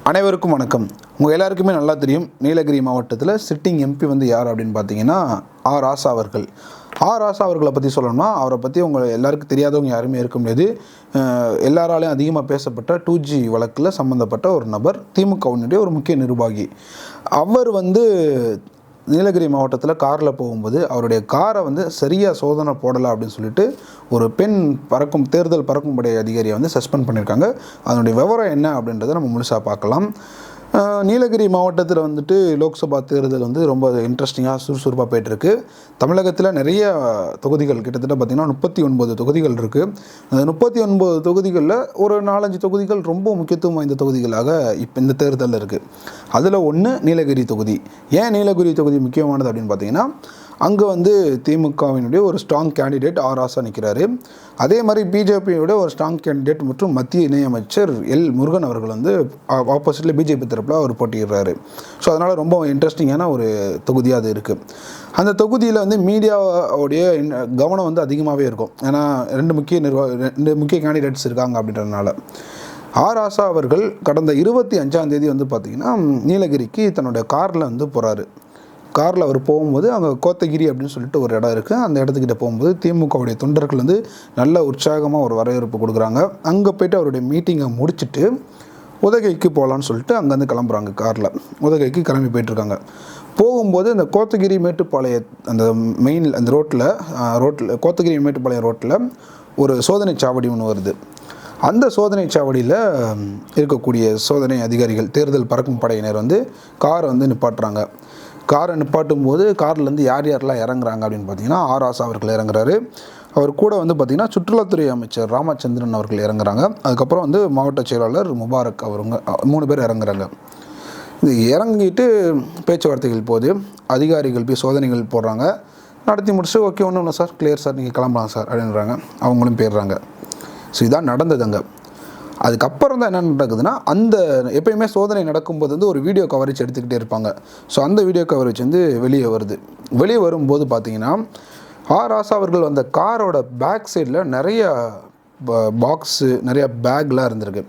அனைவருக்கும் வணக்கம். உங்கள் எல்லாருக்குமே நல்லா தெரியும், நீலகிரி மாவட்டத்தில் சிட்டிங் எம்பி வந்து யார் அப்படின்னு பார்த்தீங்கன்னா ராசா அவர்கள். ராசா அவர்களை பற்றி சொல்லணும்னா, அவரை பற்றி உங்கள் எல்லாருக்கும் தெரியாதவங்க யாருமே இருக்க முடியாது. எல்லாராலையும் அதிகமாக பேசப்பட்ட 2G வழக்கில் சம்மந்தப்பட்ட ஒரு நபர், திமுகவினுடைய ஒரு முக்கிய நிர்வாகி. அவர் வந்து நீலகிரி மாவட்டத்தில் காரில் போகும்போது அவருடைய காரை வந்து சரியாக சோதனை போடலை அப்படின்னு சொல்லிட்டு ஒரு பெண் தேர்தல் பறக்கும் படை அதிகாரியை வந்து சஸ்பெண்ட் பண்ணியிருக்காங்க. அதனுடைய விவரம் என்ன அப்படின்றத நம்ம முழுசாக பார்க்கலாம். நீலகிரி மாவட்டத்தில் வந்துட்டு லோக்சபா தேர்தல் வந்து ரொம்ப இன்ட்ரெஸ்டிங்காக சுறுசுறுப்பாக போய்ட்டுருக்கு. தமிழகத்தில் நிறைய தொகுதிகள் கிட்டத்தட்ட பார்த்திங்கன்னா 39 தொகுதிகள் இருக்குது. அந்த 39 தொகுதிகளில் ஒரு 4-5 தொகுதிகள் ரொம்ப முக்கியத்துவம் வாய்ந்த தொகுதிகளாக இப்போ இந்த தேர்தலில் இருக்குது. அதில் ஒன்று நீலகிரி தொகுதி. ஏன் நீலகிரி தொகுதி முக்கியமானது அப்படின்னு பார்த்தீங்கன்னா, அங்கே வந்து திமுகவினுடைய ஒரு ஸ்ட்ராங் கேண்டிடேட் ராசா நிற்கிறாரு. அதே மாதிரி பிஜேபியோட ஒரு ஸ்ட்ராங் கேண்டிடேட் மற்றும் மத்திய இணையமைச்சர் முருகன் அவர்கள் வந்து ஆப்போசிட்டில் பிஜேபி தரப்பில் அவர் போட்டியிடுறாரு. ஸோ அதனால் ரொம்ப இன்ட்ரெஸ்டிங்கான ஒரு தொகுதியாக அது இருக்குது. அந்த தொகுதியில் வந்து மீடியாவுடைய கவனம் வந்து அதிகமாகவே இருக்கும். ஏன்னா ரெண்டு முக்கிய கேண்டிடேட்ஸ் இருக்காங்க அப்படின்றதுனால. ராசா அவர்கள் கடந்த 25ஆம் தேதி வந்து பார்த்திங்கன்னா நீலகிரிக்கு தன்னுடைய காரில் வந்து போகிறாரு. காரில் அவர் போகும்போது அங்கே கோத்தகிரி அப்படின்னு சொல்லிட்டு ஒரு இடம் இருக்குது. அந்த இடத்துக்கிட்ட போகும்போது திமுகவுடைய தொண்டர்கள் வந்து நல்ல உற்சாகமாக ஒரு வரவேற்பு கொடுக்குறாங்க. அங்கே போய்ட்டு அவருடைய மீட்டிங்கை முடிச்சுட்டு உதகைக்கு போகலான்னு சொல்லிட்டு அங்கேருந்து கிளம்புறாங்க. காரில் உதகைக்கு கிளம்பி போயிட்டுருக்காங்க. போகும்போது அந்த கோத்தகிரி மேட்டுப்பாளைய அந்த அந்த ரோட்டில் கோத்தகிரி மேட்டுப்பாளையம் ரோட்டில் ஒரு சோதனை சாவடி ஒன்று வருது. அந்த சோதனை சாவடியில் இருக்கக்கூடிய சோதனை அதிகாரிகள், தேர்தல் பறக்கும் படையினர் வந்து காரை வந்து நிப்பாட்டுறாங்க. காரை நிப்பாட்டும் போது கார்லேருந்து யாரெல்லாம் இறங்குறாங்க அப்படின்னு பார்த்தீங்கன்னா ராசா அவர்கள் இறங்குறாரு. அவர் கூட வந்து பார்த்திங்கன்னா சுற்றுலாத்துறை அமைச்சர் ராமச்சந்திரன் அவர்கள் இறங்குறாங்க. அதுக்கப்புறம் வந்து மாவட்ட செயலாளர் முபாரக் அவருங்க 3 பேர் இறங்குறாங்க. இது இறங்கிட்டு பேச்சுவார்த்தைகள் போது அதிகாரிகள் போய் சோதனைகள் போடுறாங்க. நடத்தி முடிச்சு ஓகே ஒன்றும் இல்லை சார், கிளியர் சார், நீங்கள் கிளம்பலாம் சார் அப்படின்றாங்க. அவங்களும் போயிடுறாங்க. ஸோ இதான் நடந்தது அங்கே. அதுக்கப்புறம் தான் என்ன நடக்குதுன்னா, அந்த எப்பயுமே சோதனை நடக்கும்போது வந்து ஒரு வீடியோ கவரேஜ் எடுத்துக்கிட்டே இருப்பாங்க. ஸோ அந்த வீடியோ கவரேஜ் வந்து வெளியே வருது. வெளியே வரும்போது பார்த்தீங்கன்னா ராசா அவர்கள் அந்த காரோட பேக் சைடில் நிறைய பாக்ஸு, நிறைய பேக்லாம் இருந்திருக்கு.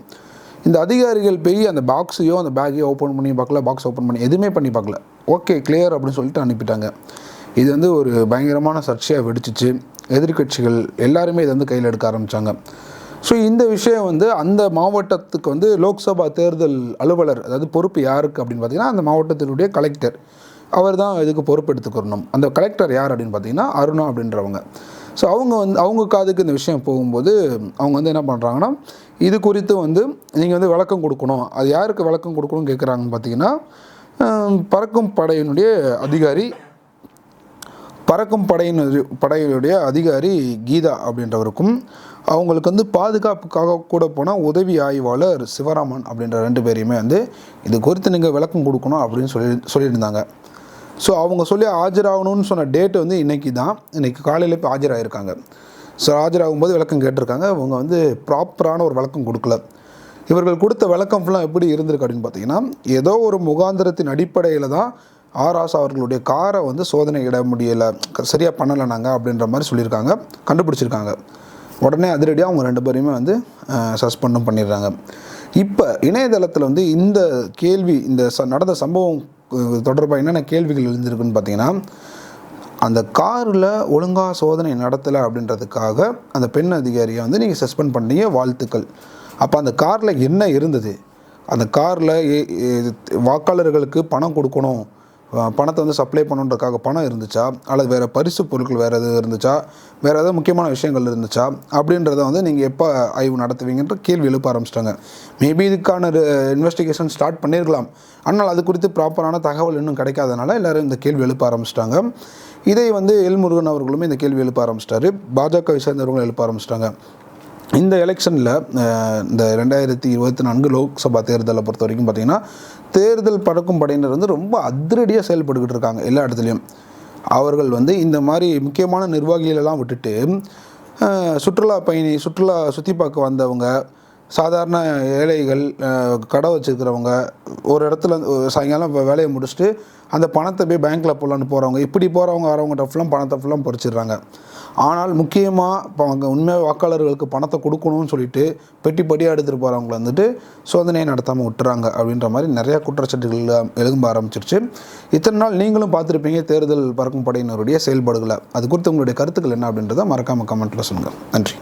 இந்த அதிகாரிகள் போய் அந்த பாக்ஸையோ அந்த பேக்கையோ ஓப்பன் பண்ணி பார்க்கல, பாக்ஸ் ஓப்பன் பண்ணி எதுவுமே பண்ணி பார்க்கல. ஓகே கிளியர் அப்படின்னு சொல்லிட்டு அனுப்பிட்டாங்க. இது வந்து ஒரு பயங்கரமான சர்ச்சையாக வெடிச்சிச்சு. எதிர்கட்சிகள் எல்லாருமே இதை வந்து கையில் எடுக்க ஆரம்பித்தாங்க. ஸோ இந்த விஷயம் வந்து அந்த மாவட்டத்துக்கு வந்து லோக்சபா தேர்தல் அலுவலர், அதாவது பொறுப்பு யாருக்கு அப்படின்னு பார்த்தீங்கன்னா அந்த மாவட்டத்தினுடைய கலெக்டர், அவர் தான் இதுக்கு பொறுப்பு எடுத்துக்கிறணும். அந்த கலெக்டர் யார் அப்படின்னு பார்த்தீங்கன்னா அருணா அப்படின்றவங்க. ஸோ அவங்க காதுக்கு இந்த விஷயம் போகும்போது அவங்க வந்து என்ன பண்ணுறாங்கன்னா, இது குறித்து வந்து நீங்கள் வந்து விளக்கம் கொடுக்கணும். அது யாருக்கு விளக்கம் கொடுக்கணும்னு கேட்குறாங்கன்னு பார்த்தீங்கன்னா, பறக்கும் படையினுடைய அதிகாரி கீதா அப்படின்றவருக்கும், அவங்களுக்கு வந்து பாதுகாப்புக்காக கூட போனால் உதவி ஆய்வாளர் சிவராமன் அப்படின்ற 2 பேரையுமே வந்து இது குறித்து நீங்கள் விளக்கம் கொடுக்கணும் அப்படின்னு சொல்லியிருந்தாங்க. ஸோ அவங்க சொல்லி ஆஜராகணும்னு சொன்ன டேட்டு வந்து இன்றைக்கி காலையில் போய் ஆஜராகிருக்காங்க. ஸோ ஆஜராகும்போது விளக்கம் கேட்டிருக்காங்க. அவங்க வந்து ப்ராப்பரான ஒரு விளக்கம் கொடுக்கல. இவர்கள் கொடுத்த விளக்கம் ஃபுல்லாக எப்படி இருந்திருக்கு அப்படின்னு பார்த்தீங்கன்னா, ஏதோ ஒரு முகாந்திரத்தின் அடிப்படையில் தான் ராசா அவர்களுடைய காரை வந்து சோதனை இட முடியலை, சரியாக பண்ணலை நாங்கள் அப்படின்ற மாதிரி சொல்லியிருக்காங்க, கண்டுபிடிச்சிருக்காங்க. உடனே அதிரடியாக அவங்க 2 பேரையுமே வந்து சஸ்பெண்டும் பண்ணிடுறாங்க. இப்போ இணையதளத்தில் வந்து இந்த கேள்வி, இந்த நடந்த சம்பவம் தொடர்பாக என்னென்ன கேள்விகள் எழுந்திருக்குன்னு பார்த்தீங்கன்னா, அந்த காரில் ஒழுங்காக சோதனை நடத்தலை அப்படின்றதுக்காக அந்த பெண் அதிகாரியை வந்து நீங்கள் சஸ்பெண்ட் பண்ணீங்க, வாழ்த்துக்கள். அப்போ அந்த காரில் என்ன இருந்தது? அந்த காரில் வாக்காளர்களுக்கு பணம் கொடுக்கணும், பணத்தை வந்து சப்ளை பண்ணுன்றதுக்காக பணம் இருந்துச்சா, அல்லது வேறு பரிசு பொருட்கள் வேறு எதுவும் இருந்துச்சா, வேறு ஏதாவது முக்கியமான விஷயங்கள் இருந்துச்சா அப்படின்றத வந்து நீங்கள் எப்போ ஆய்வு நடத்துவீங்கன்ற கேள்வி எழுப்ப ஆரம்பிச்சிட்டாங்க. மேபி இதுக்கான இன்வெஸ்டிகேஷன் ஸ்டார்ட் பண்ணியிருக்கலாம். ஆனால் அது குறித்து ப்ராப்பரான தகவல் இன்னும் கிடைக்காதனால எல்லோரும் இந்த கேள்வி எழுப்ப ஆரம்பிச்சிட்டாங்க. இதை வந்து முருகன் அவர்களுமே இந்த கேள்வி எழுப்ப ஆரம்பிச்சிட்டாரு. பாஜகவை சேர்ந்தவர்களும் எழுப்ப ஆரம்பிச்சிட்டாங்க. இந்த எலெக்ஷனில் இந்த 2024 லோக்சபா தேர்தலை பொறுத்த வரைக்கும் பார்த்திங்கன்னா, தேர்தல் பறக்கும் படையினர் வந்து ரொம்ப அதிரடியாக செயல்பட்டுக்கிட்டு இருக்காங்க எல்லா இடத்துலையும். அவர்கள் வந்து இந்த மாதிரி முக்கியமான நிர்வாகிகளெல்லாம் விட்டுட்டு சுற்றுலா சுற்றி பார்க்க வந்தவங்க, சாதாரண ஏழைகள், கடை வச்சுருக்கிறவங்க, ஒரு இடத்துல சாயங்காலம் இப்போ வேலையை முடிச்சுட்டு அந்த பணத்தை போய் பேங்க்கில் போடலான்னு போகிறவங்க, இப்படி போகிறவங்க வரவங்ககிட்ட ஃபுல்லாக பணத்தை ஃபுல்லாக பறிச்சிடுறாங்க. ஆனால் முக்கியமாக இப்போ அவங்க உண்மையாக வாக்காளர்களுக்கு பணத்தை கொடுக்கணும்னு சொல்லிட்டு பெட்டி படியாக எடுத்துகிட்டு போகிறவங்கள வந்துட்டு சோதனையை நடத்தாமல் விட்டுறாங்க அப்படின்ற மாதிரி நிறையா குற்றச்சாட்டுகள் எழும்ப ஆரம்பிச்சிருச்சு. இத்தனை நாள் நீங்களும் பார்த்துருப்பீங்க தேர்தல் பறக்கும் படையினருடைய செயல்பாடுகளை. அது குறித்து உங்களுடைய கருத்துக்கள் என்ன அப்படின்றத மறக்காமல் கமெண்ட்டில் சொல்லுங்கள். நன்றி.